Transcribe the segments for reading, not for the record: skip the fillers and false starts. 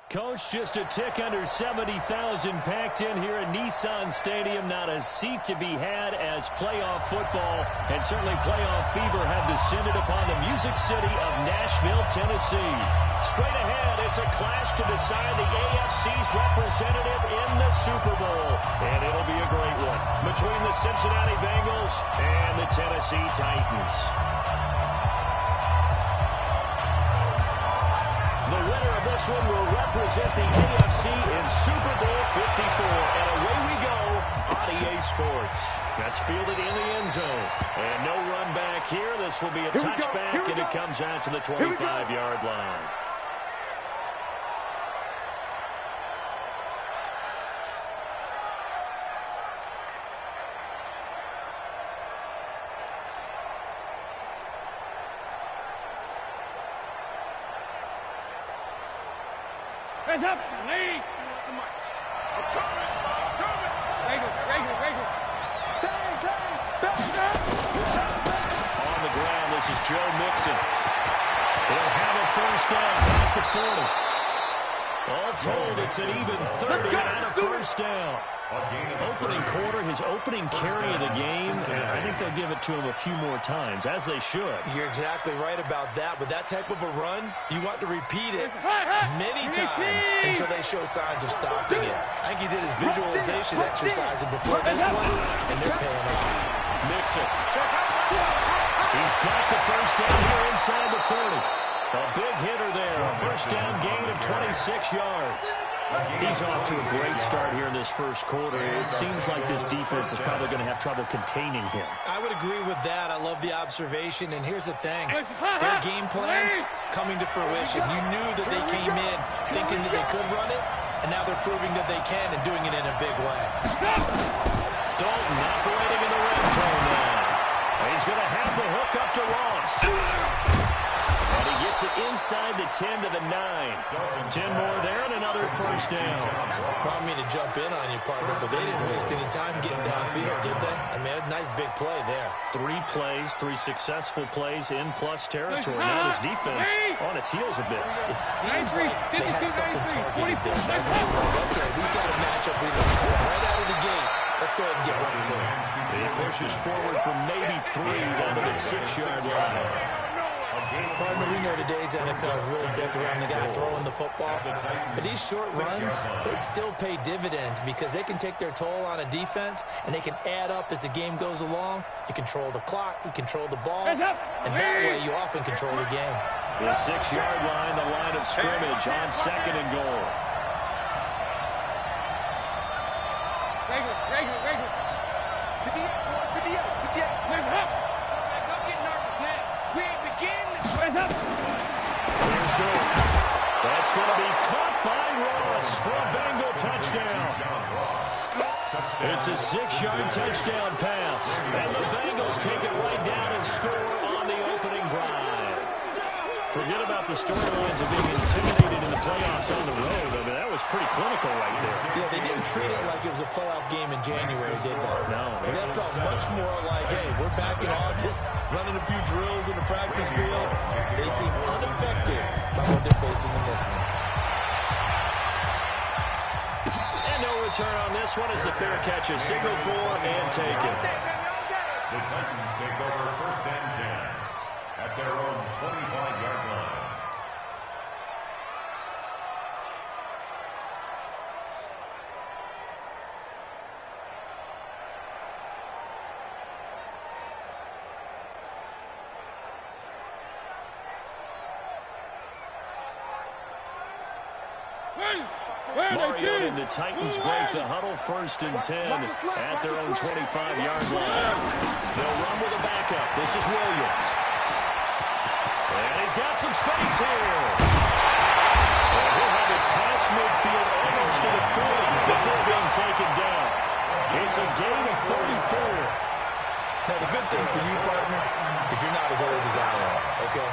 Coach, just a tick under 70,000 packed in here at Nissan Stadium. Not a seat to be had as playoff football and certainly playoff fever have descended upon the Music City of Nashville, Tennessee. Straight ahead, it's a clash to decide the AFC's representative in the Super Bowl. And it'll be a great one between the Cincinnati Bengals and the Tennessee Titans. The winner of this one will represent the AFC in Super Bowl 54. And away we go on EA Sports. That's fielded in the end zone. And no run back here. This will be a touchback, and it comes out to the 25-yard line. Hands up, lead. On the ground, this is Joe Mixon. They'll have a first down past the 40. All told, it's an even 30 and a first down. Opening quarter, his opening carry of the game, and I think they'll give it to him a few more times, as they should. You're exactly right about that. With that type of a run, you want to repeat it many times until they show signs of stopping it. I think he did his visualization exercise before this one, and they're paying off. Mixon. He's got the first down here inside the 30. A big hitter there. A first down gain of 26 yards. He's off to a great start here in this first quarter. It seems like this defense is probably going to have trouble containing him. I would agree with that. I love the observation. And here's the thing. Their game plan coming to fruition. You knew that they came in thinking that they could run it, and now they're proving that they can and doing it in a big way. Dalton operating in the red zone now. He's going to have the hook up to Ross. And he gets it inside the 10 to the 9. 10 more there and another first down. Brought me to jump in on you, partner, but they didn't waste any time getting downfield, did they? I mean, a nice big play there. 3 plays, 3 successful plays in plus territory. Now this defense on its heels a bit. It seems like they had something targeted there. That's like, okay, we've got a matchup we can come right out of the gate. Let's go ahead and get right to it. He pushes forward from maybe 3 down to the 6-yard line. Partner, we know today's NFL is really built around the guy throwing the football. But these short runs, they still pay dividends because they can take their toll on a defense, and they can add up as the game goes along. You control the clock, you control the ball, and that way you often control the game. The 6-yard line, the line of scrimmage on 2nd and goal. Regular. Don't get nervous now. We begin. Here's Dalton. That's going to be caught by Ross for a Bengal touchdown. It's a 6-yard touchdown pass. And the Bengals take it right down and score on the opening drive. Forget about the storylines of being intimidated in the playoffs on the road. I mean, that was pretty clinical right there. Yeah, they didn't treat it like it was a playoff game in January, did they? No. That felt much more like, hey, we're back in August, running a few drills in the practice field. They seem unaffected by what they're facing in this one. And no return on this one as the fair catch is signaled for and taken. The Titans take over 1st and 10 at their own 25-yard line. Mario and the Titans break the huddle 1st and 10 at their own 25-yard line. They'll run with a backup. This is Williams. And he's got some space here. And he'll have it past midfield almost to the 40 before being taken down. It's a gain of 34. Now, the good thing for you, partner, is you're not as old as I am, okay?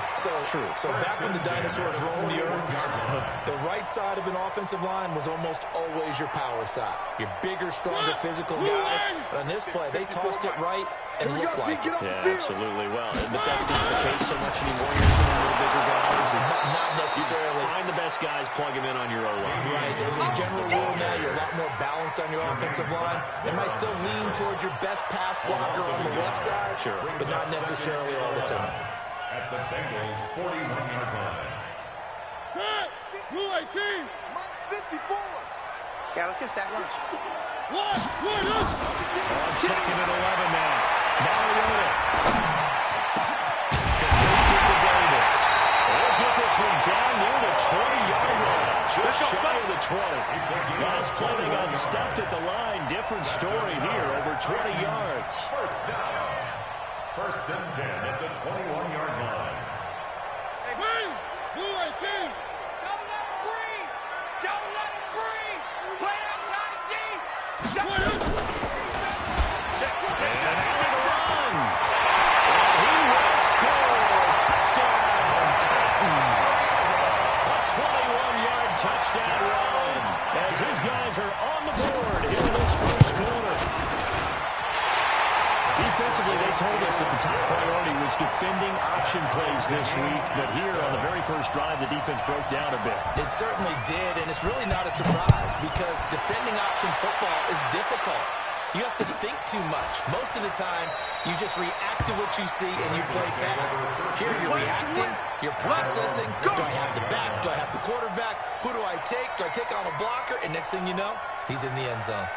So back when the dinosaurs roamed the earth, the right side of an offensive line was almost always your power side. Your bigger, stronger, physical guys. But on this play, they tossed it right, and look like it. Yeah, absolutely. Well, but that's not the case so much anymore. You're seeing a little bigger guys. And Not necessarily. find the best guys, plug them in on your O-line. Right. As a general rule now, you're a lot more balanced on your offensive line. It might still lean towards your best pass blocker on the left side, Sure, but not necessarily all the time. At the Bengals 41-yard line. Blue 18. 54. Yeah, let's get sack lunch. One. On second and 11 now. Mariota. Completes it to Davis. They'll get this one down near the 20-yard line. Just shy of the 20. Last play, they got stuffed at the line. Different story here, over 20 yards. First down. First and 10 at the 21-yard line. Hey, Blue 18. Double up free. Double up free. Play outside D. And out of the run. And he will score. Touchdown, Titans. A 21-yard touchdown run as his guys are on the board here in this first quarter. Defensively, they told us that the top priority was defending option plays this week, but here on the very first drive, the defense broke down a bit. It certainly did, and it's really not a surprise because defending option football is difficult. You have to think too much. Most of the time, you just react to what you see and you play fast. Here you're reacting, you're processing. Do I have the back? Do I have the quarterback? Who do I take? Do I take on a blocker? And next thing you know, he's in the end zone.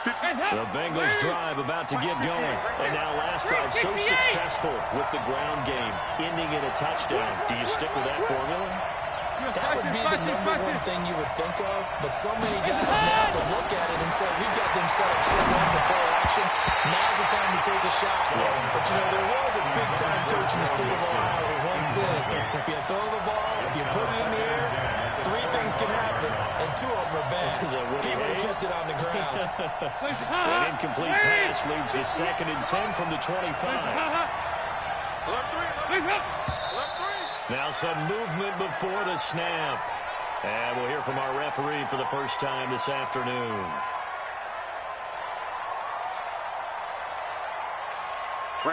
The Bengals drive about to get going. And now last drive so successful with the ground game, ending in a touchdown. Do you stick with that formula? That would be the number one thing you would think of, but so many guys now would look at it and say, we've got them set up so well for play action. Now's the time to take a shot. But, you know, there was a big-time coach in the state of Ohio who once said, if you throw the ball, if you put it in the air, three things can happen, and two of them are bad. He would have kissed it on the ground. An incomplete pass leads to 2nd and 10 from the 25. Now some movement before the snap. And we'll hear from our referee for the first time this afternoon.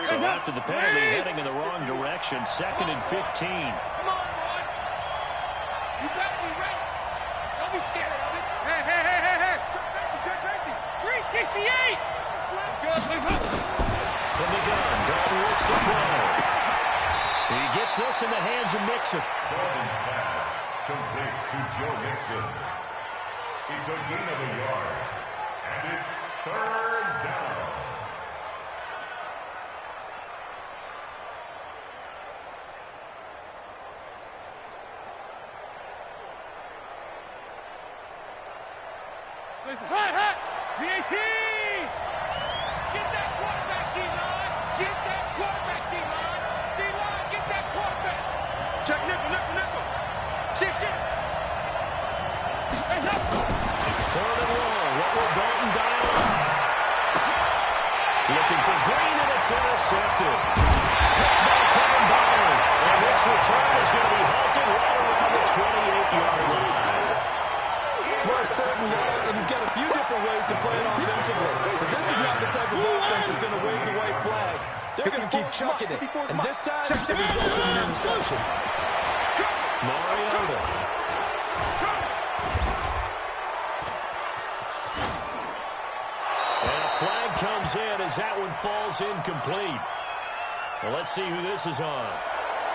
So after the penalty, heading in the wrong direction, 2nd and 15. Come on, boy. You better be ready. Don't be scared of it. Hey. Check safety. 368. Good. From the gun, Dalton looks to throw. He gets this in the hands of Mixon. Dalton's pass complete to Joe Mixon. It's a gain of a yard. And it's 3rd down. Hey. VAT. Get that quarterback, D-line. Get that quarterback, D-line. D-line, get that quarterback. Check nickel. Shit. Hey, up. 3rd and long. What will Dalton dial up? Looking for Green, and it's intercepted. Picked by Kevin Byron. And this return is going to be halted right around the 28-yard line. Well, it's 3rd and long, and you've got a few different ways to play it offensively. But this is not the type of offense that's going to wave the white flag. They're going to keep chucking it. And this time, it results in an interception. Mariota. And a flag comes in as that one falls incomplete. Well, let's see who this is on.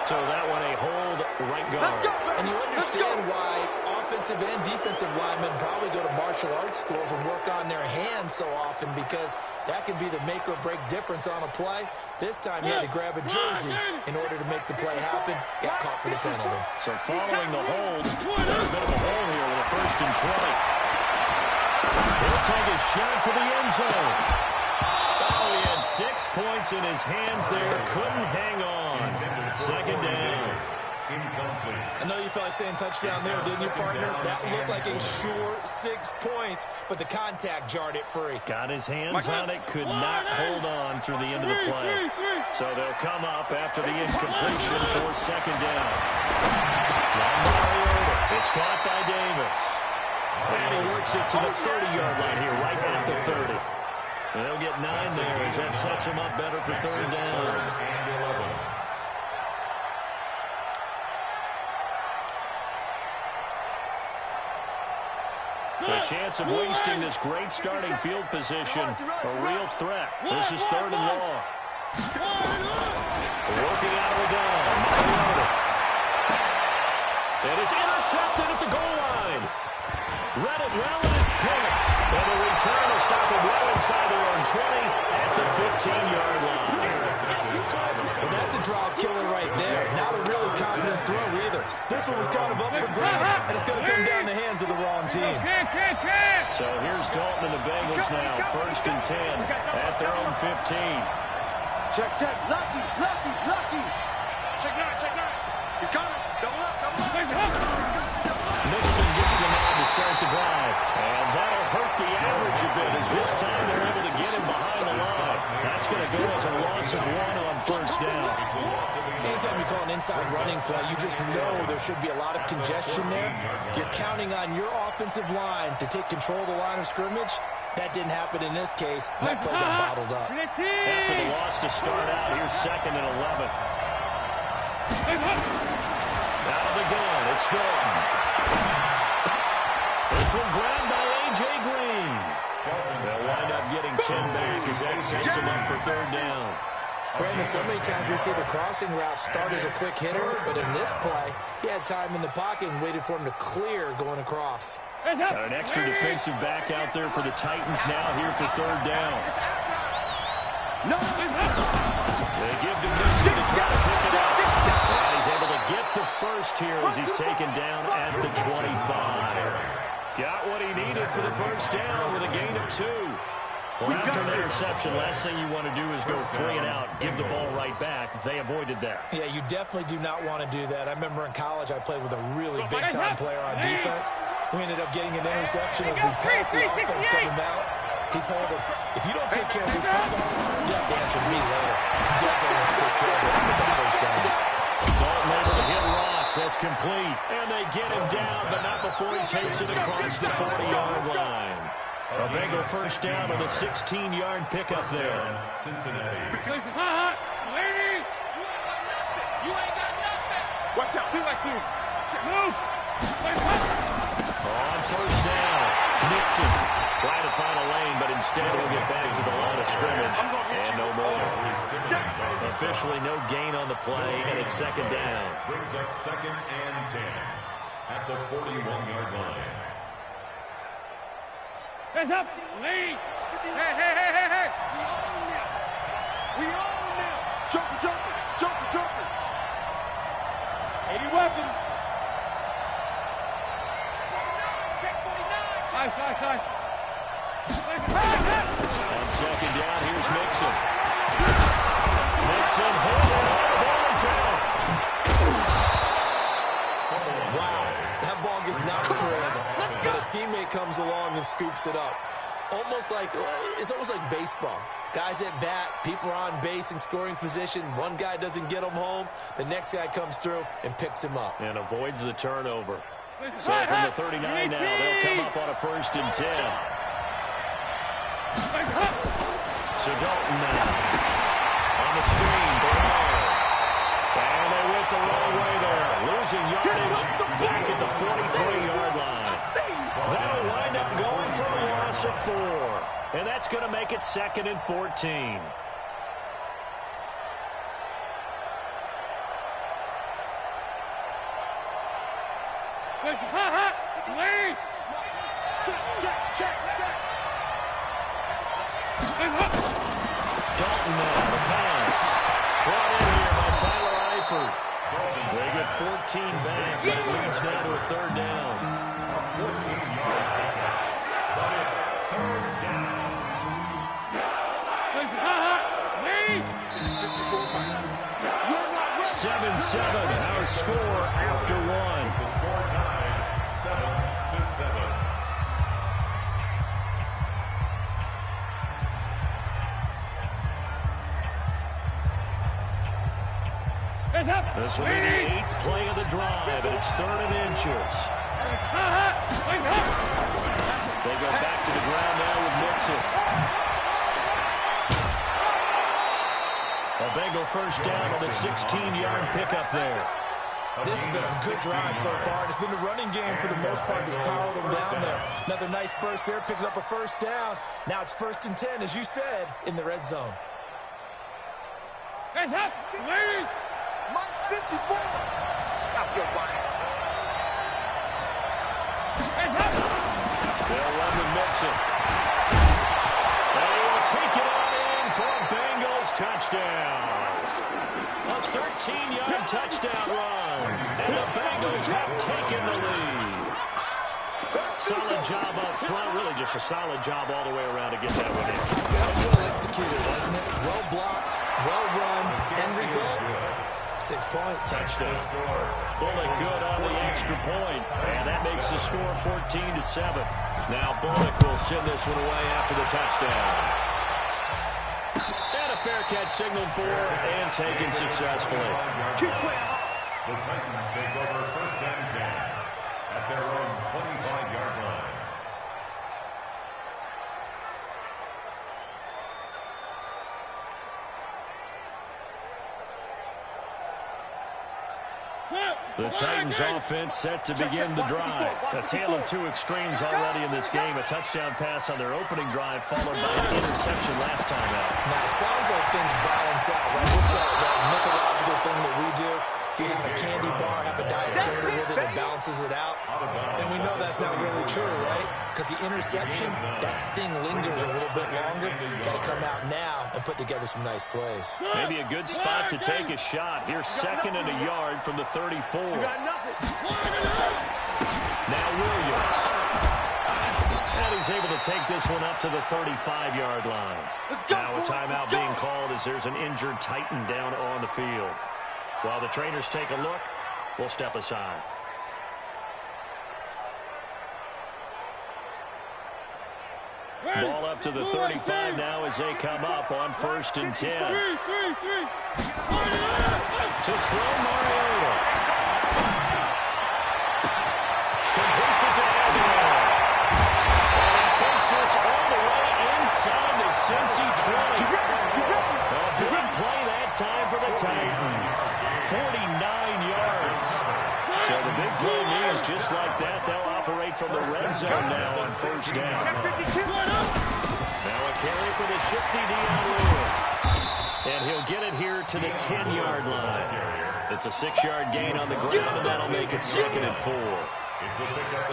So that one a hold right guard. And you understand why offensive and defensive linemen probably go to martial arts schools and work on their hands so often, because that can be the make or break difference on a play. This time he had to grab a jersey in order to make the play happen. Got caught for the penalty. So following the hold, there's a bit of a hole here with a 1st and 20. He'll take a shot for the end zone. Oh, he had 6 points in his hands there. Couldn't hang on. 2nd down. I know you felt like saying touchdown there, didn't you, partner? That looked like a sure 6 points, but the contact jarred it free. Got his hands on it, could not hold on through the end of the play. So they'll come up after the incompletion for 2nd down. It's caught by Davis. And he works it to the 30-yard line here, right at the 30. at 9 there as that sets him up better for third down. The chance of wasting this great starting field position, a real threat. This is third and long. Working out of the gun. And it's intercepted at the goal line. Read it well, and it's picked. And the return will stop him well inside their own 20 at the 15-yard line. Well, that's a drop killer right there. Not a really confident throw either. This one was kind of up for grabs, and it's going to come down the hands of the wrong team. So here's Dalton and the Bengals now, 1st and 10 at their own 15. Check, check. Lucky, lucky, lucky. Check 9, check 9. He's coming. Double up, double up. Mixon gets the nod to start the drive. And that'll hurt the average a bit as this time they're able to get him behind the line. That's going to go as a loss of 1 on first down. Anytime you call an inside running play, you just know there should be a lot of congestion there. You're counting on your offensive line to take control of the line of scrimmage. That didn't happen in this case. That play got bottled up. After the loss to start out, here's 2nd and 11. Out of the gun, it's Dalton. This one grabbed by A.J. Green. They'll wind up getting 10 back as that sets him up for third down. Brandon, so many times we see the crossing route start as a quick hitter, but in this play, he had time in the pocket and waited for him to clear going across. Got an extra defensive back out there for the Titans now here for third down. They give to Mixon to try to pick it up. And he's able to get the first here as he's taken down at the 25. Got what he needed for the first down with a gain of 2. Well, after an interception, last thing you want to do is go 3 and out, give the ball right back. They avoided that. Yeah, you definitely do not want to do that. I remember in college I played with a really big-time player on defense. We ended up getting an interception as we passed the offense coming out. He told him, if you don't take care of this football, you have to answer to me later. You definitely want to take care of it after the first downs. Dalton able to hit Ross. That's complete. And they get him down, but not before he takes it across the 40-yard line. A Bengal first down on the 16-yard pickup there. Cincinnati. Lady! You ain't got nothing! Watch out. Do like you. Move! On first down, Nixon trying to find a lane, but instead he'll get back to the line of scrimmage. And no more. Officially no gain on the play, and it's 2nd down. Brings up 2nd and 10 at the 41-yard line. Hands up! Lead! Hey! We own them. Joker, joker, joker, joker. 80 weapon. Check 49. Nice. On 2nd down, here's Mixon. Mixon holding on, the ball is out. Wow, that ball gets knocked for him, but a teammate comes along and scoops it up. It's almost like baseball. Guys at bat, people are on base in scoring position. One guy doesn't get him home. The next guy comes through and picks him up. And avoids the turnover. So from the 39 now, they'll come up on a 1st and 10. So Dalton now on the screen, Brown. And they went the wrong way there. Losing yardage back at the 43-yard line. That'll wind up going for a loss of 4. And that's going to make it 2nd and 14. Lead! Check. Dalton now, the pass. Brought in here by Tyler Eifert. They get 14 back, but it leads now to a 3rd down. 14-yard pickup. But it's 3rd down. Lead! 7-7, our score after 1. The score tied 7-7. This will be the 8th play of the drive, and it's 3rd and inches. They go back to the ground now with Mixon. the first down on a 16-yard pickup there. This has been a good drive so far. It's been the running game for the most part that's powered them down there. Another nice burst there, picking up a first down. Now it's 1st and 10, as you said, in the red zone. Hands up, ladies! Mike 54. Stop your whining. Hands up! They'll run with Mixon. They will take it on in for a Bengals touchdown. A 13-yard touchdown run. And the Bengals have taken the lead. Solid job up front. Really just a solid job all the way around to get that one in. That was well executed, wasn't it? Well blocked, well run, end result, 6 points. Touchdown. Bullock good on the extra point. And that makes the score 14-7. Now Bullock will send this one away after the touchdown. And a fair catch signaled for and taken successfully. The Titans take over 1st and 10 at their own 25-yard line. The Titans offense set to begin the drive. A tale of two extremes already in this game. A touchdown pass on their opening drive followed by an interception last time out. Now, it sounds like things balance out, right? It's that mythological thing that we do. If you have a candy bar, have a diet soda with it, it balances it out. And we know that's not really true, right? Because the interception, that sting lingers a little bit longer. Got to come out now and put together some nice plays. Maybe a good spot to take a shot. Here's 2nd and a yard from the 34. Now Williams. And he's able to take this one up to the 35-yard line. Now a timeout being called as there's an injured Titan down on the field. While the trainers take a look, we'll step aside. Ball up to the 35 now as they come up on 1st and 10. To throw Mariota. Completes it to Aguilar. And he takes this all the way inside the Cincy 20. A big play that time for the Titans. 49 yards. So the big play means just like that, they'll operate from the red zone now on 1st down. Now a carry for the shifty Dion Lewis. And he'll get it here to the 10-yard line. It's a 6-yard gain on the ground, and that'll make it 2nd and 4.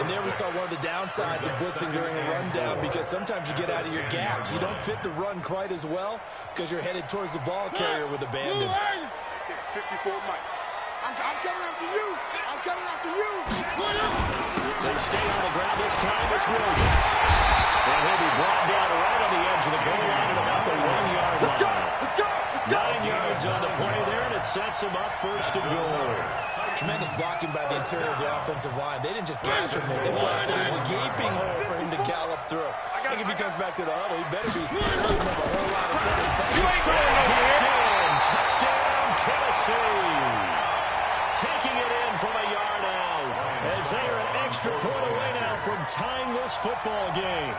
And there we saw one of the downsides of blitzing during a rundown, because sometimes you get out of your gaps. You don't fit the run quite as well because you're headed towards the ball carrier with abandon. 54 Mike. I'm coming after you. I'm coming after you. They stay on the ground this time. It's Williams. And he'll be brought down right on the edge of the goal line at about the 1-yard line. 9 yards on the play there, and it sets him up 1st and goal. Tremendous blocking by the interior of the offensive line. They didn't just gash him there. They blasted a gaping hole for him to gallop through. I think if he comes back to the huddle, he better be giving him a whole lot of credit. Touchdown, Tennessee. Taking it in from a yard out as they are an extra point away now from tying this football game.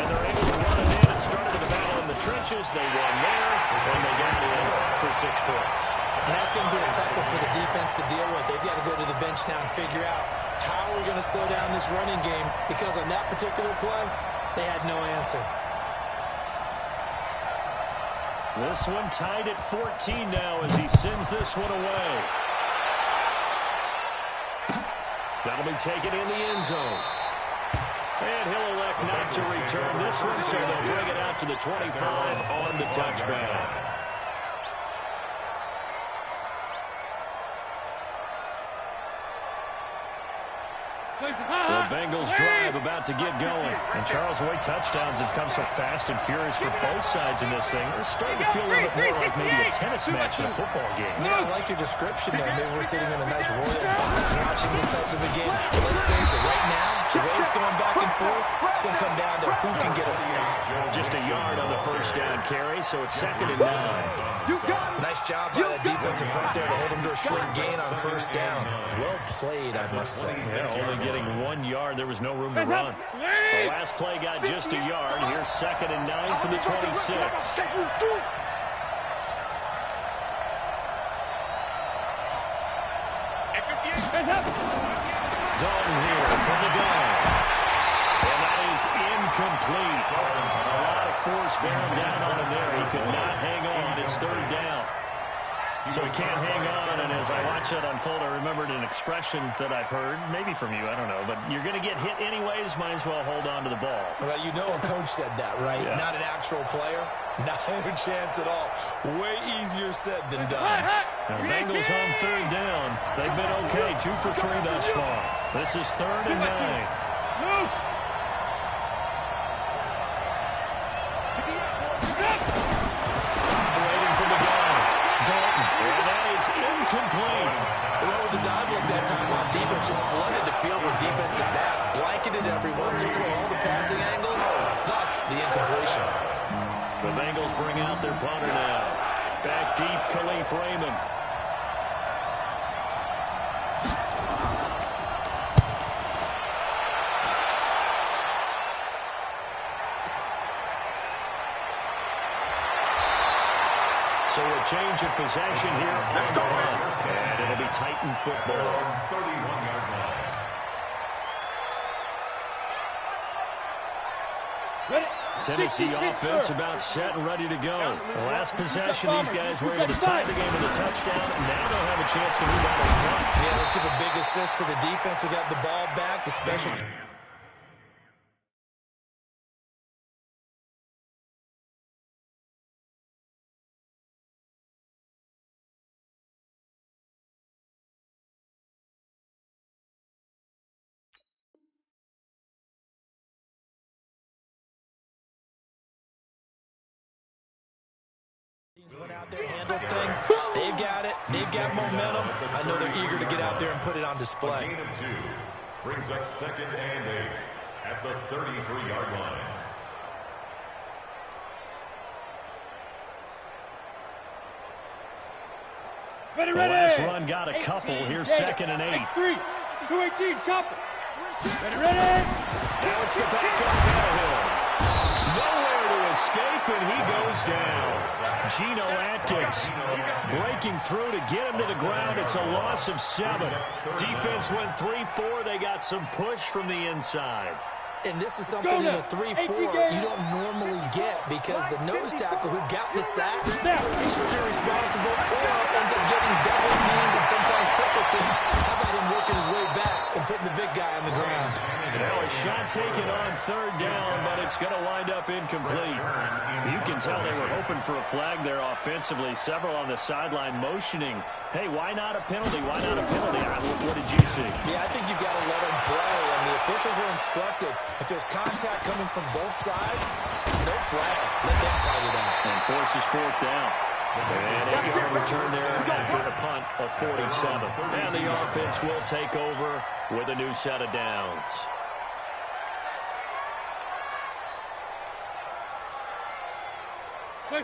And they're able to run it in. It started with a battle in the trenches. They won there, and they got in for 6 points. And that's going to be a tough one for the defense to deal with. They've got to go to the bench now and figure out how we're going to slow down this running game, because on that particular play, they had no answer. This one tied at 14 now as he sends this one away. That'll be taken in the end zone. And he'll elect not to return this one, so they'll bring it out to the 25 on the touchback. The Bengals drive about to get going. And Charles, White touchdowns have come so fast and furious for both sides in this thing. It's starting to feel a little bit more like maybe a tennis match in a football game. Yeah, I like your description there. Maybe we're sitting in a nice royal box watching this type of a game. But let's face it, right now, the way it's going back and forth, it's going to come down to who can get a stop. Just a yard on the first down carry, so it's 2nd and 9. Nice job by that defensive front there to hold him to a short gain on first down. Well played, I must say. Yeah, only getting 1 yard. There was no room to run. The last play got just a yard. Here's 2nd and 9 from the 26. incomplete. A lot of force bearing down on him there. He could not hang on. It's third down. So he can't hang on, and as I watch that unfold, I remembered an expression that I've heard, maybe from you, I don't know, but you're going to get hit anyways, might as well hold on to the ball. Well, you know a coach said that, right? Yeah. Not an actual player. No chance at all. Way easier said than done. Now, Bengals on third down. They've been okay, 2 for 3 thus far. This is 3rd and 9. Incomplete. They went with the dive look that time on defense, just flooded the field with defensive backs, blanketed everyone, took away all the passing angles, thus the incompletion. The Bengals bring out their punter now. Back deep, Khalif Raymond. So a change of possession here on the punt. And it'll be Titan football. 31-yard line. Tennessee offense about set and ready to go. The last possession, these guys were able to tie the game with a touchdown. Now they'll have a chance to move out in front. Yeah, let's give a big assist to the defense who got the ball back. The special teams. Went out there, handled things. They've got it. They've got momentum. I know they're eager to get out there and put it on display. A gain of 2 brings up 2nd and 8 at the 33-yard line. The last run got a couple. Here's 2nd and 8. X3, 218, chopper. Ready. Now it's the back of Tannehill. Nowhere to escape, and he goes down. Geno Atkins breaking through to get him to the ground. It's a loss of 7. Defense went 3-4. They got some push from the inside. And this is something in a 3-4 you don't normally get because the nose tackle who got the sack is usually responsible or ends up getting double teamed and sometimes triple teamed. How about him working his way back and putting the big guy on the ground? Now a shot taken on 3rd down, but it's going to wind up incomplete. You can tell they were hoping for a flag there offensively. Several on the sideline motioning, hey, why not a penalty? Why not a penalty? What did you see? Yeah, I think you've got to let them play, and the officials are instructed. If there's contact coming from both sides, no flag. Let them fight it out. And forces 4th down. And 8-yard return there after a punt of 47. And the offense will take over with a new set of downs. The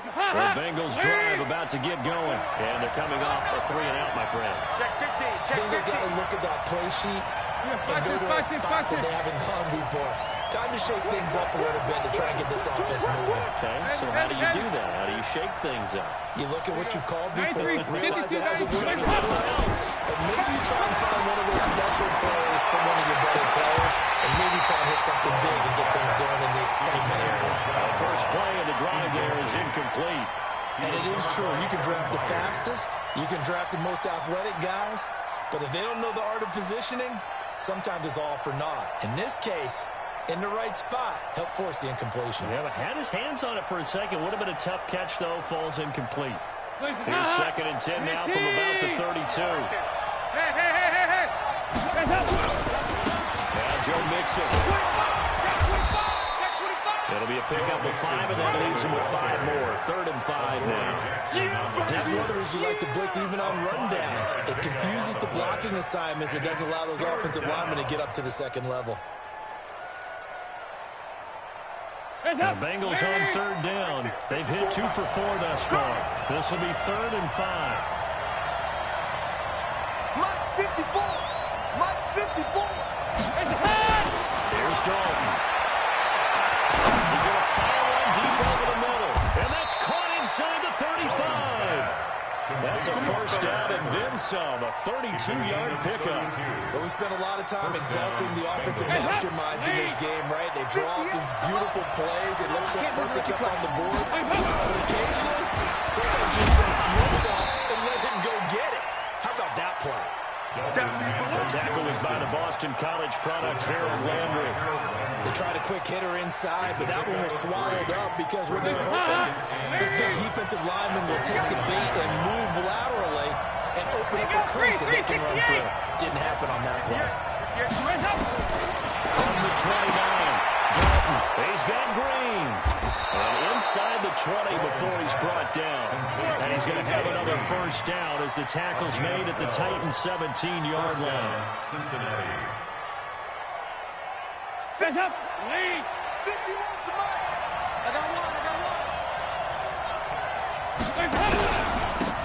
Bengals drive about to get going. And they're coming off a 3-and-out, my friend. Check 15, check 15. I think they've got to look at that play sheet and go to a spot that they haven't gone before. Time to shake things up a little bit to try and get this offense moving. Okay, so how do you do that? How do you shake things up? You look at what you've called before, realize it hasn't worked for someone else, and maybe you try and find one of those special plays from one of your better players, and maybe try and hit something big and get things going in the excitement area. The first play of the drive there is incomplete. And it is true, you can draft the fastest, you can draft the most athletic guys, but if they don't know the art of positioning, sometimes it's all for naught. In this case, in the right spot, help force the incompletion. Yeah, but had his hands on it for a second. Would have been a tough catch, though. Falls incomplete. Here's 2nd and 10 now from about the 32. Hey. Now Joe Mixon. It'll be a pickup of 5, and that leaves him with 5 more. 3rd and 5 now. That's one of the reasons you like to blitz even on rundowns. It confuses the blocking assignments. It doesn't allow those offensive linemen to get up to the 2nd level. The Bengals on 3rd down. They've hit 2 for 4 thus far. This will be 3rd and 5. Mike 54. Mike 54. Here's Dalton. He's going to fire one deep over the middle. And that's caught inside the 35. That That's a first down and then some, a 32-yard pickup. But we spent a lot of time exalting the offensive masterminds in this game, right? They draw up these beautiful plays. It looks so perfect up on the board. But occasionally, sometimes you say, throw it up and let him go get it. How about that play? The tackle was by the Boston College product, Harold Landry. They tried a quick hitter inside, but that one was swallowed up because what they're hoping, this big defensive lineman will take the bait and move laterally and open up a crease that they can run through. Didn't happen on that play. From the 29, Dalton, he's got Green. And inside the 20 before he's brought down. And he's going to have another first down as the tackle's made at the Titans' 17-yard line. Cincinnati. Set up. Lead. 51 to Mike. I got one.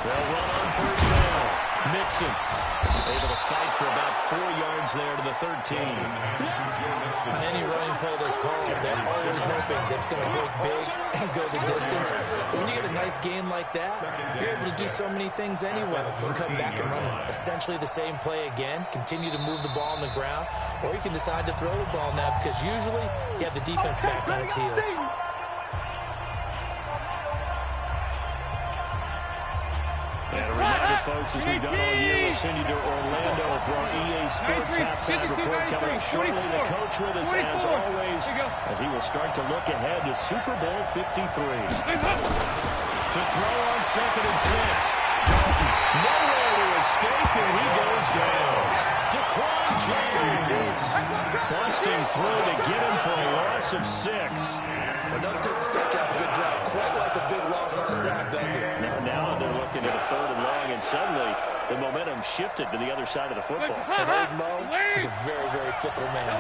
They'll run on first down. Mixon able to fight for about 4 yards there to the 13. On any running play that's called, they're always hoping that's going to break big and go the distance. But when you get a nice game like that, you're able to do so many things anyway. You can come back and run essentially the same play again, continue to move the ball on the ground, or you can decide to throw the ball now because usually you have the defense back on its heels. And a reminder, folks, as we've done all year, we'll send you to Orlando for our EA Sports halftime report coming up shortly. The coach with us, as always, as he will start to look ahead to Super Bowl 53. To throw on 2nd and 6. Dalton, nowhere to escape, and he goes down. Daquan Jones busting through to get him for a loss of 6. But no takes a start to have a good drive. Quite like a big loss on a sack, does it? Now they're looking at a 3rd and long, and suddenly the momentum shifted to the other side of the football. And Old Mo is a very, very fickle man.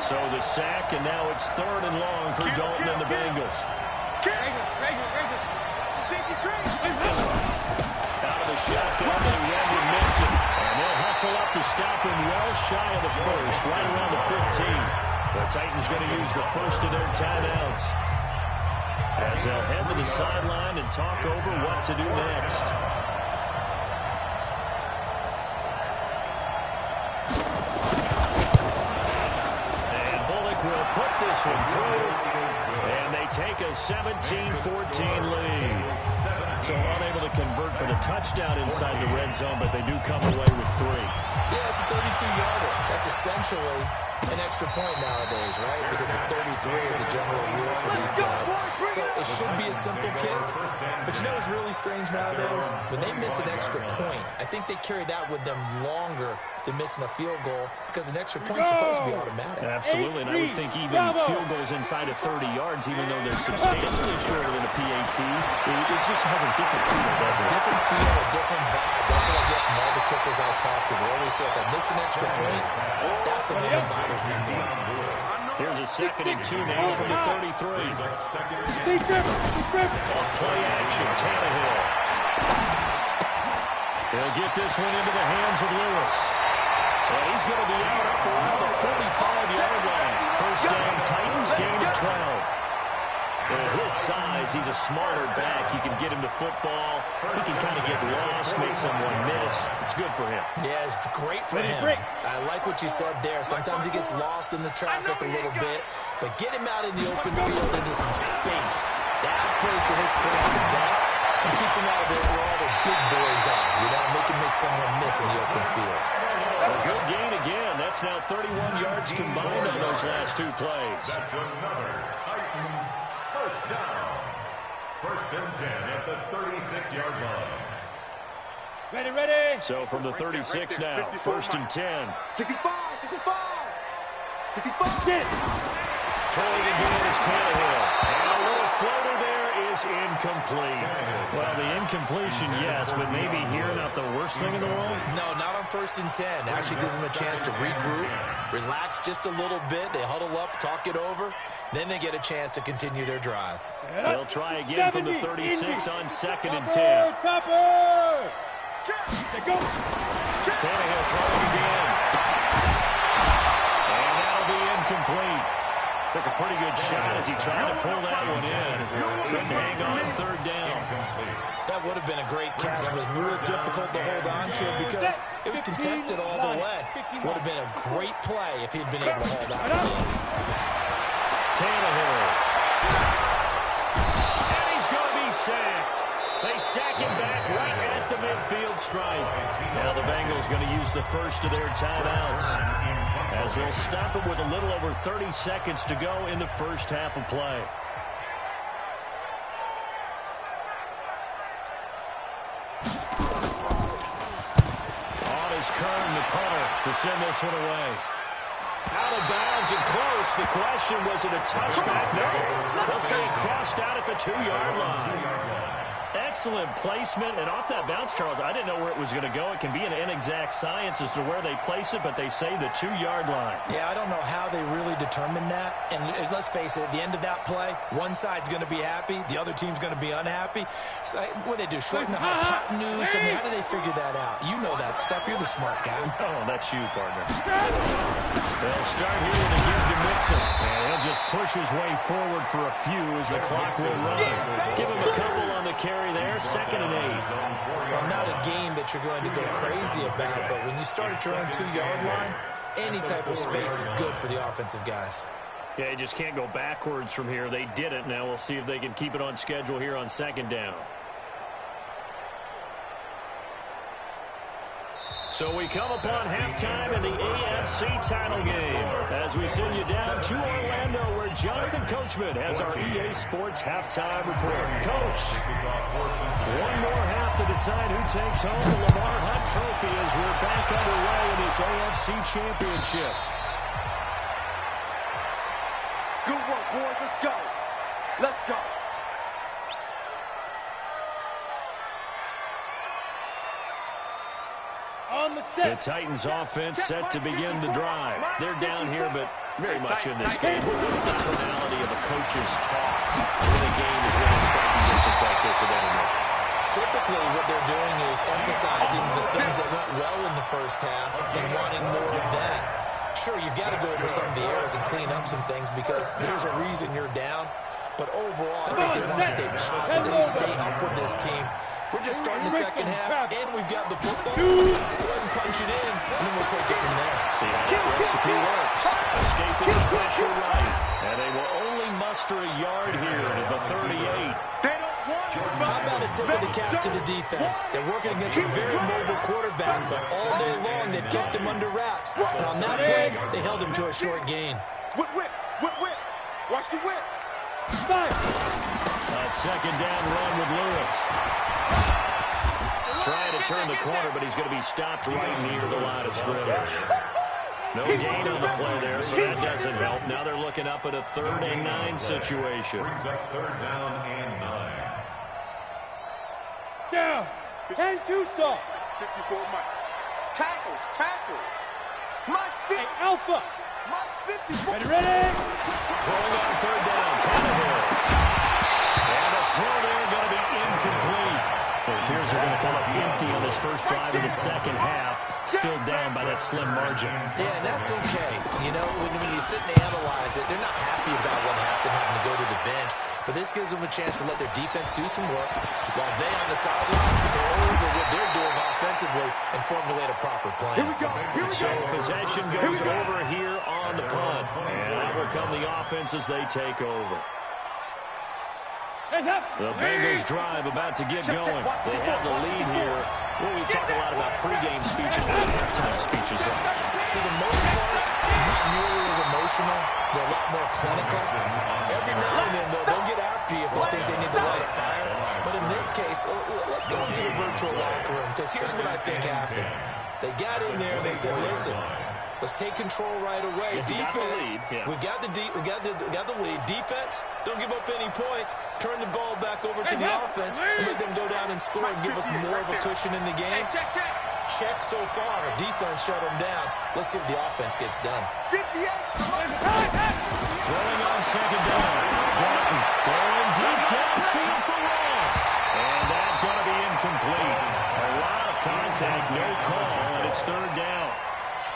So the sack, and now it's 3rd and long for Dalton and the Bengals. Out of the shotgun, they run to Mixon. And they'll hustle up to stop him well shy of the first, right around the 15. The Titans going to use the first of their timeouts as they'll head to the sideline and talk over what to do next. And Bullock will put this one through, and they take a 17-14 lead. So unable to convert for the touchdown inside the red zone, but they do come away with 3. Yeah, it's a 32-yarder. That's essentially an extra point nowadays, right? Because it's 33 as a general rule for these guys. So it should be a simple kick. But you know what's really strange nowadays? When they miss an extra point, I think they carry that with them longer than missing a field goal because an extra point's supposed to be automatic. Absolutely, and I would think even field goals inside of 30 yards, even though they're substantially shorter than a PAT, it just has a different feel, doesn't it? Different feel, a different vibe. That's what I get from all the kickers I talk to. They always say, if I miss an extra point, that's the one that bothers me more. Here's a 2nd and 2 now from the 33. On play action, Tannehill. He'll get this one into the hands of Lewis. And he's going to be out up around the 45-yard line. First down, Titans, gain of 12. At his size, he's a smaller back. You can get him to football. He can kind of get lost, make someone miss. It's good for him. Yeah, it's great for him. I like what you said there. Sometimes he gets lost in the traffic a little bit, but get him out in the open field into some space. That plays to his strengths the best and keeps him out of it where all the big boys are. You know, make someone miss in the open field. A good gain again. That's now 31 yards combined on those last 2 plays. That's another Titans first down. 1st and 10 at the 36-yard line. Ready. So from the 36 now, 1st and 10. 65. Throwing again is Tannehill. And a little floater there is incomplete. Well, the incompletion, yes, but maybe here not the worst thing in the world? No, not on 1st and 10. Actually gives them a chance to regroup, relax just a little bit. They huddle up, talk it over. Then they get a chance to continue their drive. They'll try again from the 36 on 2nd and 10. Tannehill throwing again. And that'll be incomplete. Took a pretty good shot as he tried to pull that one in. Couldn't hang on 3rd down. That would have been a great catch, but it was real difficult to hold on to it because it was contested all the way. Would have been a great play if he'd been able to hold on to it. Tannehill. And he's going to be sacked. They sack him back right at the midfield stripe. Now the Bengals going to use the first of their timeouts as they'll stop it with a little over 30 seconds to go in the first half of play. On is Kern, the punter, to send this one away. Out of bounds and close. The question, was it a touchback? No. They'll say it crossed out at the 2-yard line. Excellent placement, and off that bounce, Charles, I didn't know where it was going to go. It can be an inexact science as to where they place it, but they say the 2-yard line. Yeah, I don't know how they really determined that. And let's face it, at the end of that play, one side's going to be happy, the other team's going to be unhappy. It's like, what do they do, shorten the hypotenuse? I mean, how do they figure that out? You know that stuff. You're the smart guy. Oh, that's you, partner. They'll start here with a give to Mixon, and he'll just push his way forward for a few as the clock will run. Give him a couple on the carry there, 2nd and 8. Well, not a game that you're going to go crazy about, but when you start at your own 2-yard line, any type of space is good for the offensive guys. Yeah, you just can't go backwards from here. They did it. Now we'll see if they can keep it on schedule here on 2nd down. So we come upon halftime in the AFC title game as we send you down to Orlando where Jonathan Coachman has our EA Sports halftime report. Coach, one more half to decide who takes home the Lamar Hunt Trophy as we're back underway in this AFC Championship. Good work, boys. Let's go. Let's go. The Titans offense set to begin the drive. They're down here, but very much in this game. What's the tonality of a coach's talk when a game is within striking distance like this of intermission? Typically, what they're doing is emphasizing the things that went well in the first half and wanting more of that. Sure, you've got to go over some of the errors and clean up some things because there's a reason you're down. But overall, I think they want to stay positive, stay up with this team. We're just starting the second half, and we've got the football. Let's go ahead and punch it in, and then we'll take it from there. See how that recipe works. Escaping the pressure right. And they will only muster a yard here to the 38. How about a tip of the cap to the defense? They're working against a very mobile quarterback, but all day long they've kept him under wraps. And on that play, they held him to a short gain. Whip. Watch the whip. A 2nd down run with Lewis. Trying to turn the corner, but he's going to be stopped right near the line of scrimmage. No gain on the play there, so that doesn't help. Now they're looking up at a 3rd and 9 situation. Brings up 3rd down and 9. Down. 10-2 soft. 54 Mike. Tackles. Mike's 50. Hey, Alpha. Mike's 54. Ready? Throwing on 3rd down, Tannehill. And the throw there going to be incomplete. It appears they're going to come up empty on this first drive of the second half. Still down by that slim margin. Yeah, and that's okay. You know, when you sit and analyze it, they're not happy about what happened, having to go to the bench. But this gives them a chance to let their defense do some work while they on the sidelines go over what they're doing offensively and formulate a proper plan. Here we go. So possession goes over here on the punt. And out will come the offense as they take over. The Bengals drive about to get going. They have the lead here. Well, we talk a lot about pregame speeches. What are halftime speeches like? For the most part, not nearly as emotional. They're a lot more clinical. Every now and then, they'll get after you if they think they need to light a fire. But in this case, let's go into the virtual locker room, because here's what I think happened. They got in there and they said, listen, let's take control right away. Defense, we got the lead. Defense, don't give up any points. Turn the ball back over to the offense and let them go down and score and give us more of a cushion in the game. Check so far. Defense shut them down. Let's see if the offense gets done. 58. Throwing on 2nd down. Dalton going deep downfield for Ross. And that's going to be incomplete. A lot of contact, no call, and it's 3rd down.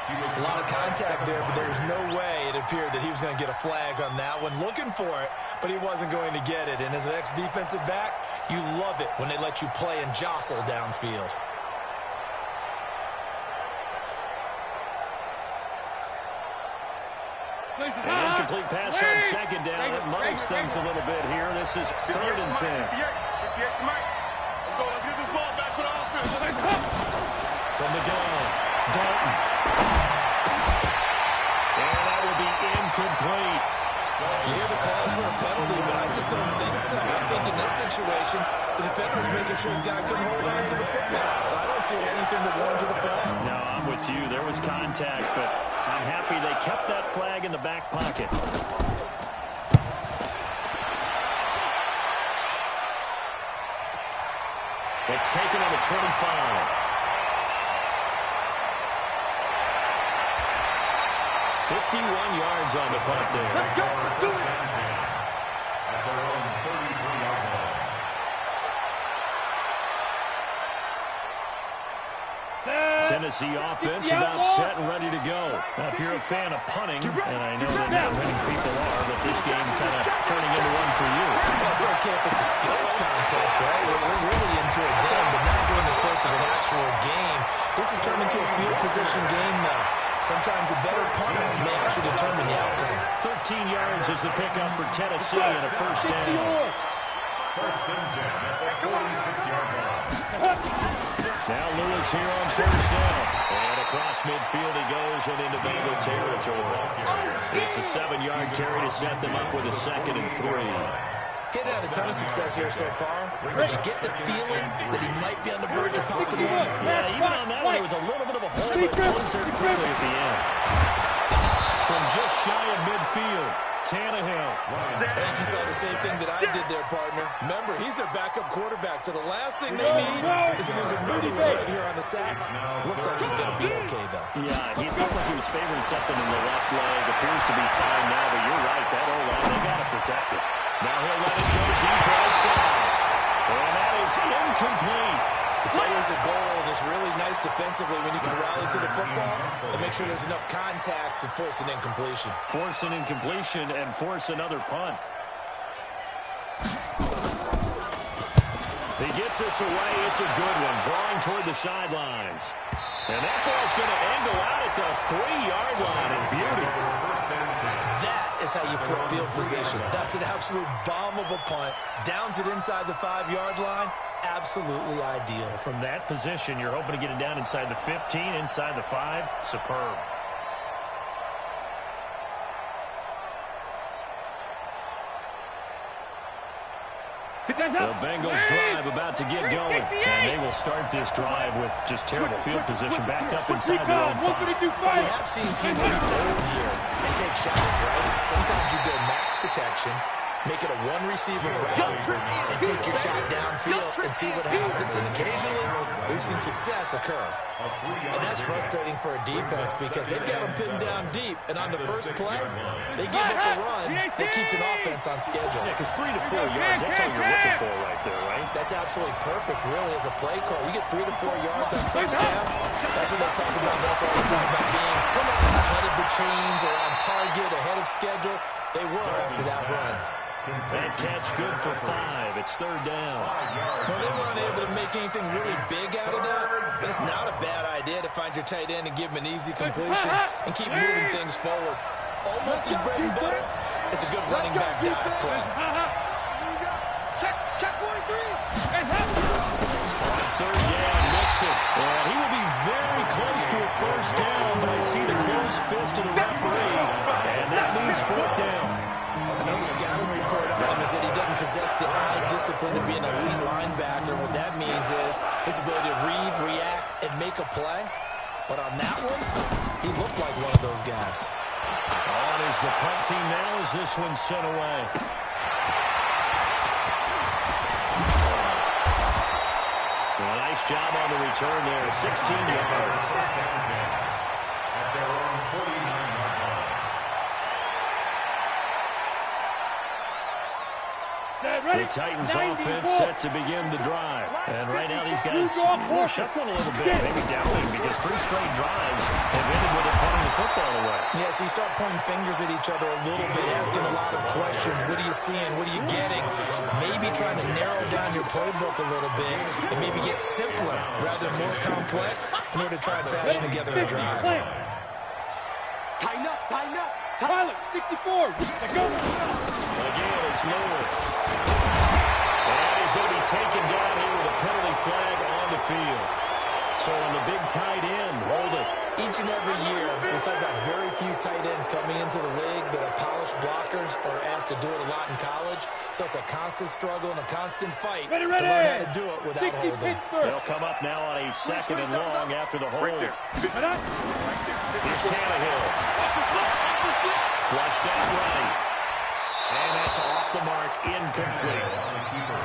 A lot of contact there, but there was no way it appeared that he was going to get a flag on that one. Looking for it, but he wasn't going to get it. And as an ex-defensive back, you love it when they let you play and jostle downfield. An incomplete pass on second down. It muddles things a little bit here. This is 3rd and 10. Let's go. Let's get this ball back for the offense. From the gun, Dalton. And that will be incomplete. You hear the calls for a penalty, but I just don't think so. I think in this situation, the defender was making sure his guy couldn't hold on to the football. So I don't see anything to warrant to the flag. No, I'm with you. There was contact, but I'm happy they kept that flag in the back pocket. It's taken on the 25. 51 yards on the punt there. Let's go. Let's do it. At their own 33-yard line. Tennessee offense about set and ready to go. Now, if you're a fan of punting, and I know that not many people are, but this game kind of turning into one for you. Well, it's okay if it's a skills contest, right? We're really into it then, but not during the course of an actual game. This has turned into a field position game now. Sometimes a better punter may actually determine the outcome. 13 yards is the pickup for Tennessee and a first down. First and 10 at the 46-yard line. Now Lewis here on first down. And across midfield he goes and into Bengal territory. It's a 7-yard carry to set them up with a 2nd and 3. He's had a ton of success here so far. Did you get the feeling that he might be on the verge of popping one? Yeah, even on that one, there was a little bit of a hole, but closed there quickly at the end. From just shy of midfield, Tannehill. And you saw the same thing that I did there, partner. Remember, he's their backup quarterback, so the last thing they need is to lose a nutty one right here on the sack. Looks like he's going to be okay, though. Yeah, he looked like he was favoring something in the left leg. Appears to be fine now, but you're right. That O-line, they got to protect it. Now he'll let it go deep right side. And that is incomplete. It's always a goal, and it's really nice defensively when you can rally to the football and make sure there's enough contact to force an incompletion. Force an incompletion and force another punt. He gets us away. It's a good one. Drawing toward the sidelines. And that ball's going to angle out at the 3-yard line in beauty. That is how you flip field position. That's an absolute bomb of a punt. Downs it inside the 5-yard line. Absolutely ideal. From that position, you're hoping to get it down inside the 15, inside the 5. Superb. The Bengals drive about to get going, and they will start this drive with just terrible field position, backed up inside their own 5. We have seen teams get bold here and take shots, right? Sometimes you go max protection, make it a one-receiver route, and take your shot downfield and see what happens. And occasionally, we've seen success occur. And that's frustrating for a defense because they've got them pinned down deep. And on the first play, they give up a run that keeps an offense on schedule. Yeah, because 3 to 4 yards, that's all you're looking for right there, right? That's absolutely perfect, really, as a play call. You get 3 to 4 yards on first down. That's what they talk about. That's all they talk about being ahead of the chains or on target, ahead of schedule. They were after that run. That catch good for 5. It's 3rd down. Well, they weren't able to make anything really big out of that, but it's not a bad idea to find your tight end and give him an easy completion and keep moving things forward. Almost his bread and butter. It's a good running back dive play. Check 43. On 3rd down, Mixon. And he will be very close to a first down, but I see the closed fist of the referee, and that means 4th down. The scouting report on him is that he doesn't possess the eye discipline to be an elite linebacker. What that means is his ability to read, react, and make a play. But on that one, he looked like one of those guys. On is the punt team now as this one's sent away. Well, nice job on the return there. 16 yards. At their own 49-yard line. Set. The Titans offense set to begin the drive. And right now these guys are shuffling a little bit, maybe doubting, because 3 straight drives have ended with it punting the football away. Yeah, so you start pointing fingers at each other a little bit, asking a lot of questions. What are you seeing? What are you getting? Maybe trying to narrow down your playbook a little bit and maybe get simpler rather than more complex in order to try and fashion together a drive. Tighten up, tighten up. Tyler, 64. Let's go. Again, it's Lewis. And he's going to be taken down here with a penalty flag on the field. So on the big tight end, hold it. Each and every year, we talk about very few tight ends coming into the league that are polished blockers or asked to do it a lot in college. So it's a constant struggle and a constant fight to learn how to do it without holding. They'll come up now on a 2nd and long after the hold. Here's Tannehill. Flushed out right. And that's off the mark, incomplete.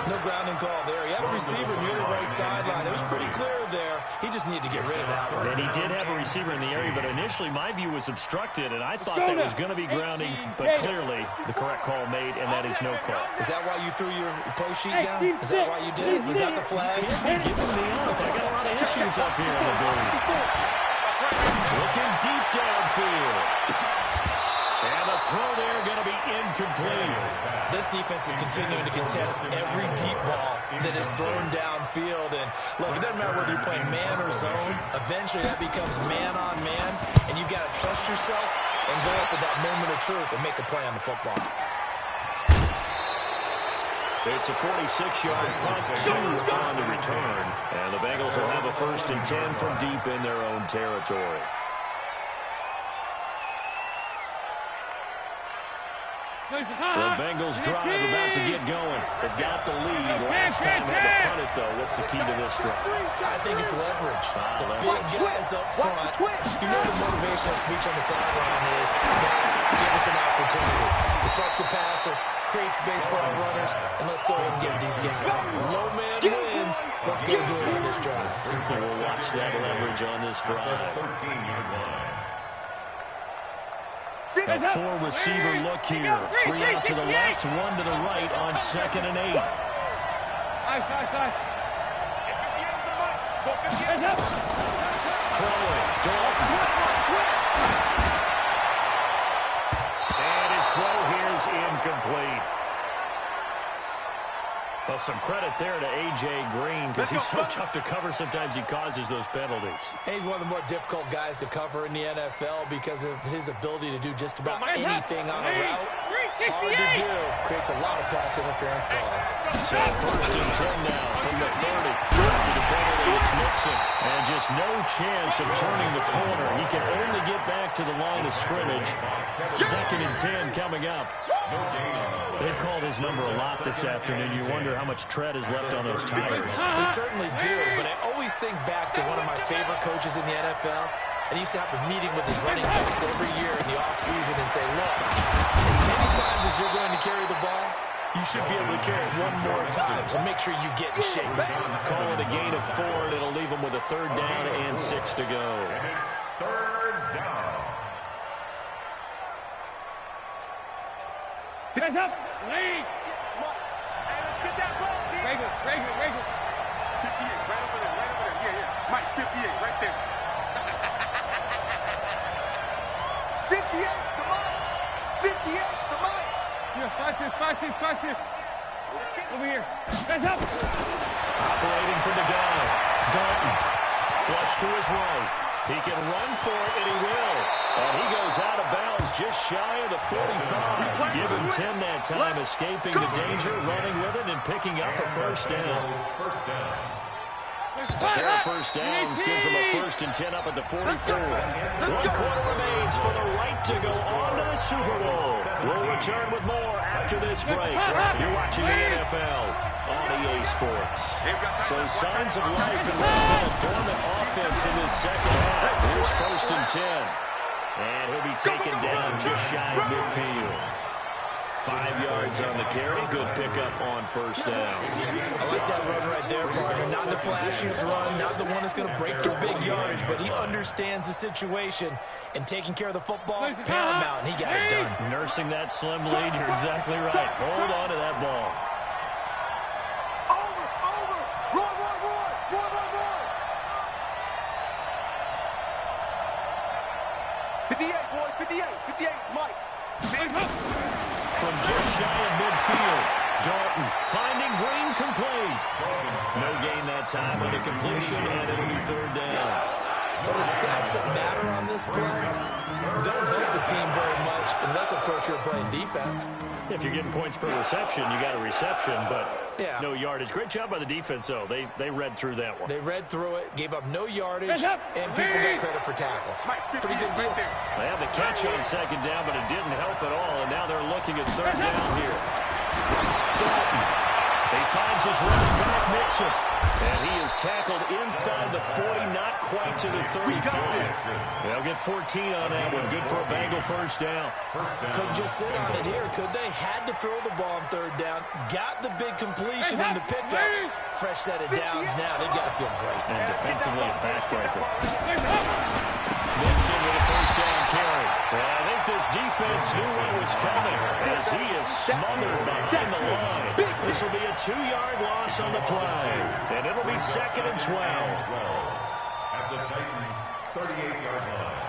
No grounding call there. He had a receiver near the right sideline. It was pretty clear there. He just needed to get rid of that one. And he did have a receiver in the area, but initially my view was obstructed, and I thought that was going to be grounding, but clearly the correct call made, and that is no call. Is that why you threw your play sheet down? Is that why you did it? Was that the flag? Can't be giving me up. I got a lot of issues up here in the building. Looking deep downfield. And the throw there going to be incomplete. This defense is continuing to contest every deep ball that is thrown downfield. And look, it doesn't matter whether you're playing man or zone. Eventually that becomes man on man. And you've got to trust yourself and go up at that moment of truth and make a play on the football. It's a 46-yard punt, 2 on the return. And the Bengals will have a 1st and 10 from deep in their own territory. The Bengals drive about to get going. They've got the lead. Last time had to punt it, though. What's the key to this drive? I think it's leverage. The big guys up front. You know the motivational speech on the sideline is, guys, give us an opportunity. Protect the passer, create space for our runners, and let's go ahead and get these guys. Low man wins. Let's go do it on this drive. We'll watch that leverage on this drive. 13-yard line. A 4-receiver look here. 3 out to the left, 1 to the right on 2nd and 8. Throwing, Dalton. And his throw here is incomplete. Well, some credit there to A.J. Green because he's so tough to cover. Sometimes he causes those penalties. And he's one of the more difficult guys to cover in the NFL because of his ability to do just about anything on a route. Hard to do. Creates a lot of pass interference calls. So 1st and 10 now from the 30. After the penalty, it's Mixon. And just no chance of turning the corner. He can only get back to the line of scrimmage. 2nd and 10 coming up. They've called his number a lot this afternoon. You wonder how much tread is left on those tires. They certainly do, but I always think back to one of my favorite coaches in the NFL. And he used to have a meeting with his running backs every year in the offseason and say, look, as many times as you're going to carry the ball, you should be able to carry it 1 more time, so make sure you get in shape. Call it a gain of 4, and it'll leave him with a 3rd down and 6 to go. And it's 3rd down. Hands up. Lead. Come on. Hey, let's get that ball, D. Regular. 58, right over there. Yeah. Mike, 58, right there. 58, come on. 58, come on. Here, 5-6. Over here. Hands up. Operating from the gun. Dalton. Flush to his right. He can run for it, and he will. And he goes out of bounds just shy of the 45. Give him 10 that time, escaping the danger, running with it, and picking up a 1st down. A pair of 1st downs gives him a 1st and 10 up at the 44. 1 quarter remains for the right to go on to the Super Bowl. We'll return with more after this break. You're watching the NFL on EA Sports. So signs of life in what's been a dormant offense in this 2nd half. Here's 1st and 10. And he'll be taken down just shy of midfield. 5 yards on the carry. Good pickup on 1st down. I like that run right there, partner. Not the flashiest run, not the one that's going to break your big yardage, but he understands the situation, and taking care of the football, paramount, and he got it done. Nursing that slim lead, you're exactly right. Hold on to that ball. No gain that time on the completion, and it'll be third down. Well, the stats that matter on this play don't help the team very much unless, of course, you're playing defense. If you're getting points per reception, you got a reception, but yeah, no yardage. Great job by the defense, though. They read through that one. They read through it, gave up no yardage, and people get credit for tackles. Pretty good deal. They had the catch on second down, but it didn't help at all, and now they're looking at third down here. Dalton. He finds his running back, Mixon. And he is tackled inside the 40, not quite to the 35. They'll get 14 on that one. Good for a Bengal first down. Couldn't just sit on it here, could they? Had to throw the ball on third down. Got the big completion in the pickup. Fresh set of downs now. They've got to feel great. And defensively, a backbreaker. Mixon with a first down carry. I think this defense knew what was coming as he is smothered behind the line. This will be a 2-yard loss on the play. And it'll be 2nd and 12. At the Titans' 38-yard line.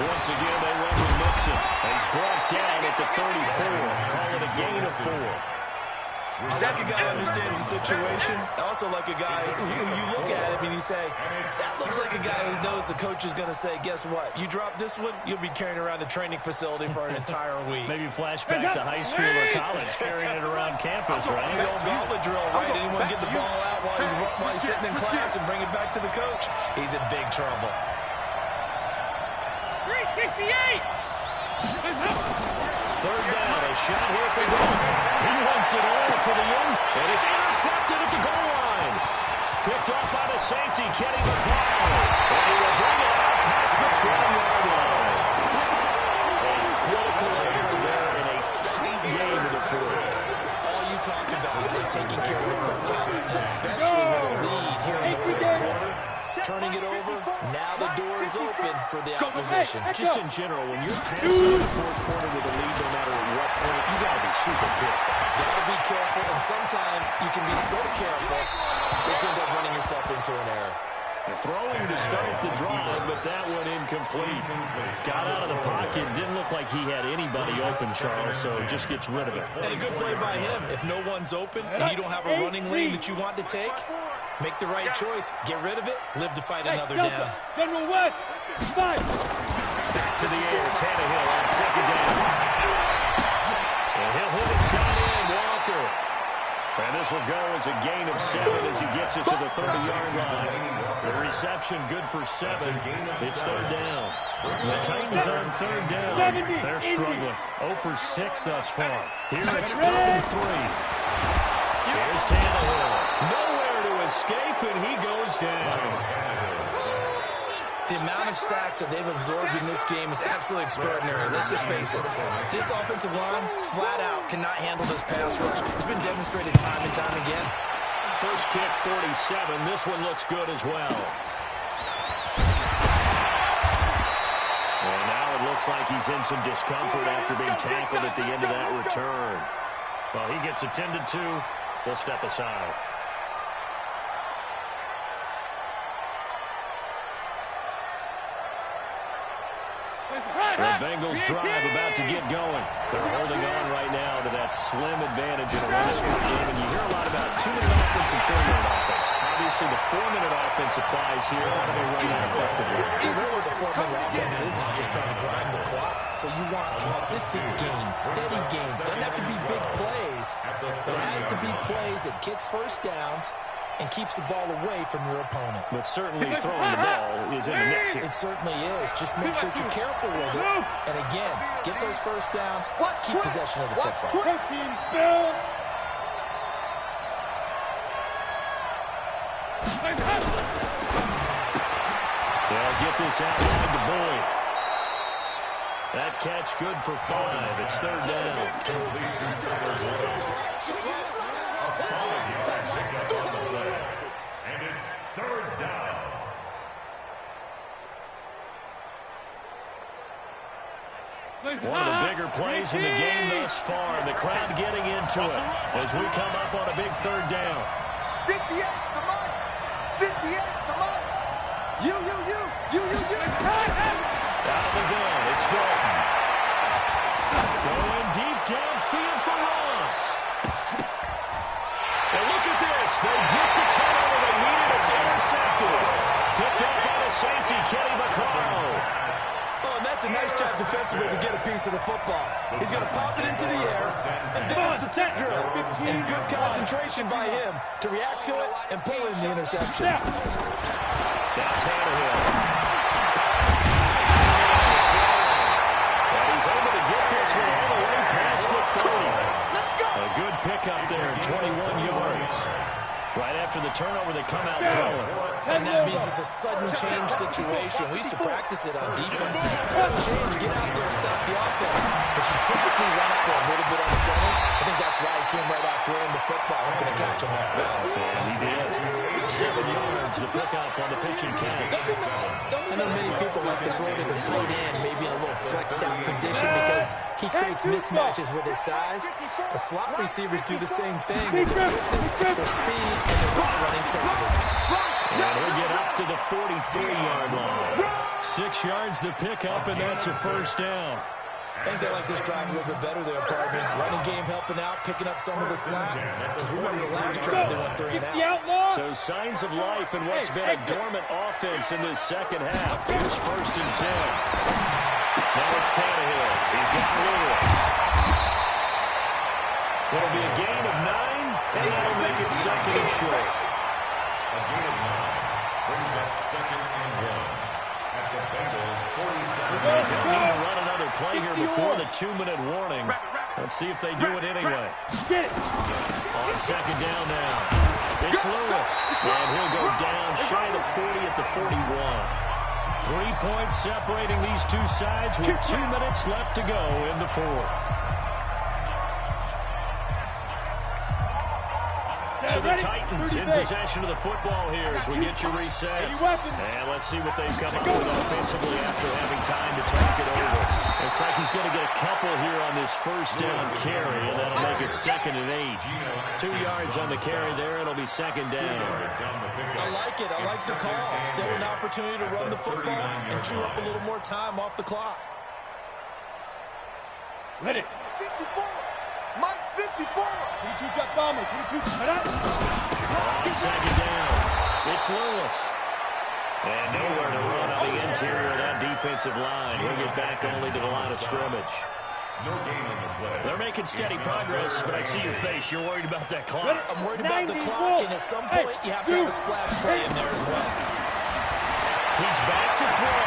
Once again, they run with Mixon. He's brought down at the 34. Call it a gain of 4. I like a guy who understands the situation. I also like a guy who you look at him and you say, that looks like a guy who knows the coach is going to say, guess what? You drop this one, you'll be carrying around a training facility for an entire week. Maybe flashback to high school or college, carrying it around campus, right? The old gauntlet drill, right? Anyone get the ball out while he's sitting in class and bring it back to the coach? He's in big trouble. 368! Third down, a shot here for Dalton. He wants it all for the end, and it's intercepted at the goal line. Picked off by the safety, Kenny McLeod. And he will bring it out past the 12-yard line. A critical error there in a tight game in the fourth. All you talk about is taking care of the football, especially with a lead here in the fourth quarter. Turning it over, now the door is open for the opposition. Just in general, when you're passing in the fourth quarter with a lead, no matter at what point, you got to be super careful. Got to be careful, and sometimes you can be so careful that you end up running yourself into an error. Throwing to start the drive, but that one incomplete. Got out of the pocket. Didn't look like he had anybody open, Charles, so just gets rid of it. And a good play by him. If no one's open and you don't have a running lane that you want to take, make the right choice. Get rid of it. Live to fight another down. General West, fight. Back to the air. Tannehill on second down. And he'll hit his tight end, Walker. And this will go as a gain of 7 as he gets it to the 30-yard line. The reception good for 7. It's third down. The Titans on third down. They're struggling. 0 for 6 thus far. Here it's 3rd and 3. Here's Tannehill. Nowhere to escape, and he goes down. The amount of sacks that they've absorbed in this game is absolutely extraordinary. Let's just face it. This offensive line, flat out, cannot handle this pass rush. It's been demonstrated time and time again. First kick, 47. This one looks good as well. And now it looks like he's in some discomfort after being tackled at the end of that return. Well, he gets attended to. They'll step aside. The Bengals drive about to get going. They're holding on right now to that slim advantage in a one-score game. And you hear a lot about 2-minute offense and 4-minute offense. Obviously, the 4-minute offense applies here. How do they run that effectively? Really, the 4-minute offense is just trying to grind the clock. So you want consistent gains, steady gains. Doesn't have to be big plays, but it has to be plays that gets first downs and keeps the ball away from your opponent. But certainly throwing the ball is in the mix here. It certainly is. Just make sure you're careful with it. And again, get those first downs, keep possession of the football. Protein spill. They'll get this outline to Boyd. That catch good for 5. It's third down. And it's third down. One of the bigger plays in the game thus far, and the crowd getting into it as we come up on a big third down. 58, come on. 58, come on. You. downfield for Ross. And look at this. They get the turnover they needed. It's intercepted. Picked up by the safety, Kenny Vaccaro. Oh, and that's a nice job defensively to get a piece of the football. He's going to pop it into the air, and then it's the tip drill. And good concentration by him to react to it and pull in the interception. That's Tannehill. And he's able to get this one all the way past the 30. A good pickup there, 21 yards. Right after the turnover, they come out throwing. And that means it's a sudden change situation. We used to practice it on defense. Sudden change, get out there, stop the offense. But you typically run up a little bit unsettled. I think that's why he came right out throwing the football, hoping to catch him off balance. And he did. 7 yards, the pickup on the pitch and catch. I know many people like to throw to the tight end, maybe in a little flexed out position because he creates mismatches with his size. The slot receivers do the same thing with their quickness, their speed, and their running savvy. And he'll get up to the 43-yard line. 6 yards the pickup, and that's a first down. I think they like this drive a little bit better there, pardon me. Running game helping out, picking up some of the slack. Because remember, last drive they went 3 and out. So signs of life in what's been a dormant offense in this second half. Here's 1st and 10. Now it's Tannehill. He's got Lewis. It'll be a gain of 9, and that'll make it 2nd and short. A gain of 9 brings up 2nd and 1 at the Bengals 47. They don't need to run another play here before the 2-minute warning. Let's see if they do it anyway. On 2nd down now. It's Lewis. And he'll go down shy of the 40 at the 41. 3 points separating these two sides with 2 minutes left to go in the 4th. So the Titans in possession of the football here as we get you reset. And let's see what they've come up with offensively after having time to talk it over. Looks like he's going to get a couple here on this 1st down carry, and that'll make it 2nd and 8. 2 yards on the carry there. It'll be 2nd down. I like it. I like the call. Still an opportunity to run the football and chew up a little more time off the clock. Ready. 54. Mike 54. 22 Jack Bomber. 22. On 2nd down, it's Lewis. And nowhere to run on the interior of that defensive line. He'll get back only to the line of scrimmage. No gain on the play. They're making steady progress, but I see your face. You're worried about that clock. I'm worried about the clock, and at some point you have to have a splash play in there as well. He's back to throw.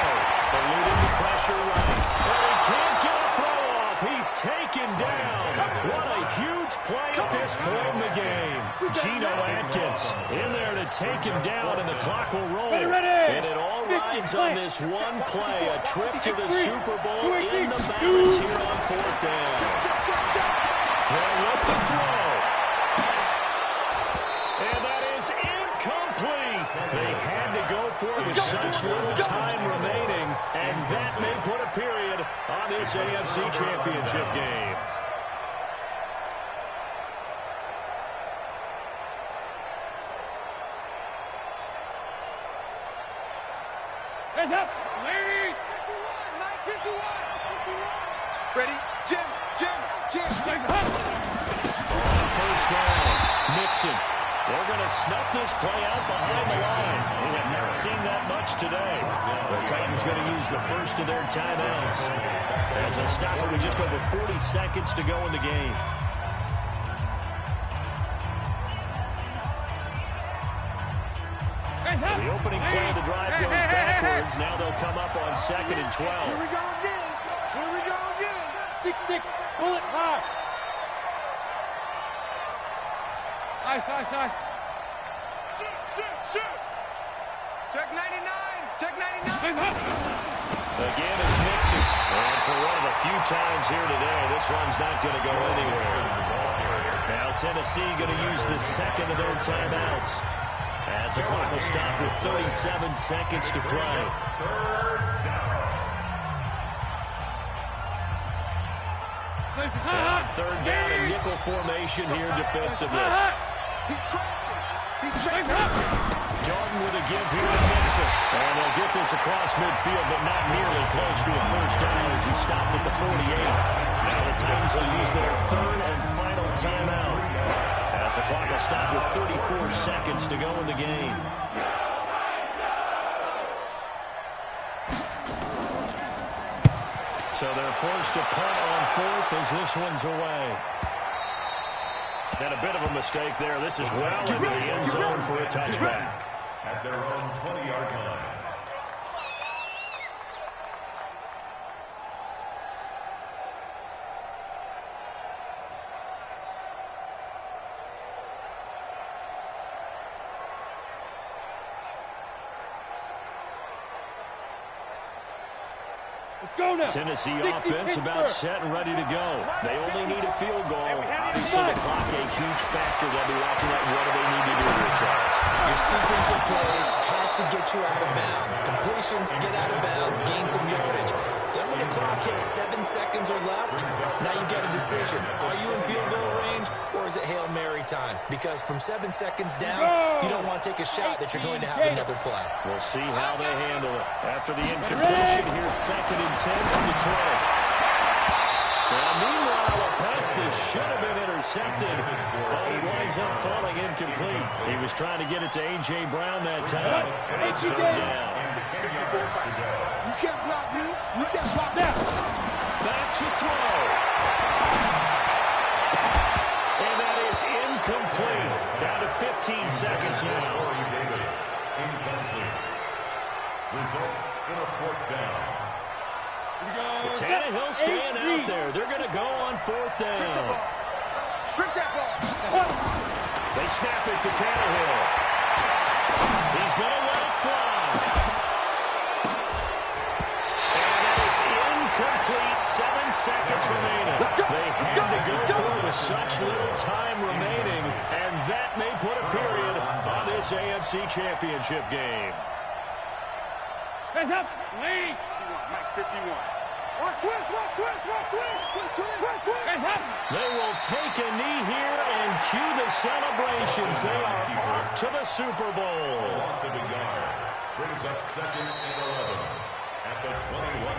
Eluding the pressure right. But he can't get a throw off. He's taken down. What a huge play at this point in the game. Geno Atkins in there to take him down, and the clock will roll. And it all rides on this one play, a trip to the Super Bowl in the balance here on 4th down. They'll look to throw. And that is incomplete. They had to go for it with such little time remaining, and that may put a period on this AFC Championship game. Hands up. Lady. 51. Ready? Jim. On 1st down, Mixon. They're going to snuff this play out behind the line. We have not seen that much today. The Titans going to use the first of their timeouts as a stopper with just over 40 seconds to go in the game. The opening play of the drive goes backwards. Now they'll come up on 2nd and 12. Here we go again. 6-6. Bullet high. High. Shoot. Check 99. Again, it's Mixon. And for one of the few times here today, this run's not going to go anywhere. Now Tennessee going to use the 2nd of their timeouts, as the clock will stop with 37 seconds to play. On 3rd down and nickel formation here defensively. He's crazy. He's checking. Darden with a give here to Mixon. And they'll get this across midfield, but not nearly close to a first down as he stopped at the 48. Now the Titans will use their third and final timeout, as the clock will stop with 34 seconds to go in the game. So they're forced to punt on fourth as this one's away. And a bit of a mistake there. This is well into the end zone for a touchback. At their own 20-yard line. Tennessee offense about set and ready to go. They only need a field goal. Obviously, the clock a huge factor. They'll be watching that. What do they need to do here, Charles? Your sequence of plays has to get you out of bounds. Completions, get out of bounds, gain some yardage. Then when the clock hits 7 seconds or left, now you get a decision. Are you in field goal range, or is it Hail Mary time? Because from 7 seconds down, you don't want to take a shot that you're going to have another play. We'll see how they handle it. After the incompletion, here's 2nd and 10 from the 20. Well, meanwhile, a pass that should have been intercepted, but it winds up falling incomplete. He was trying to get it to A.J. Brown that time. It's 3rd down. You can't block me. You can't block me. Back to throw. And that is incomplete. Down to 15 seconds now. Incomplete. Results in a 4th down. Tannehill staying out there. They're going to go on 4th down. Strip that ball. They snap it to Tannehill. He's going to let it fly. And that is incomplete. 7 seconds remaining. They had to go through with such little time remaining, and that may put a period on this AFC Championship game. Hands up. Lead. Mike 51. Watch twist, watch twist, watch twist, twist, twist, twist, twist. Hands up. They will take a knee here and cue the celebrations. They are off to the Super Bowl. Loss of a yard brings up 2nd and 11 at the 21.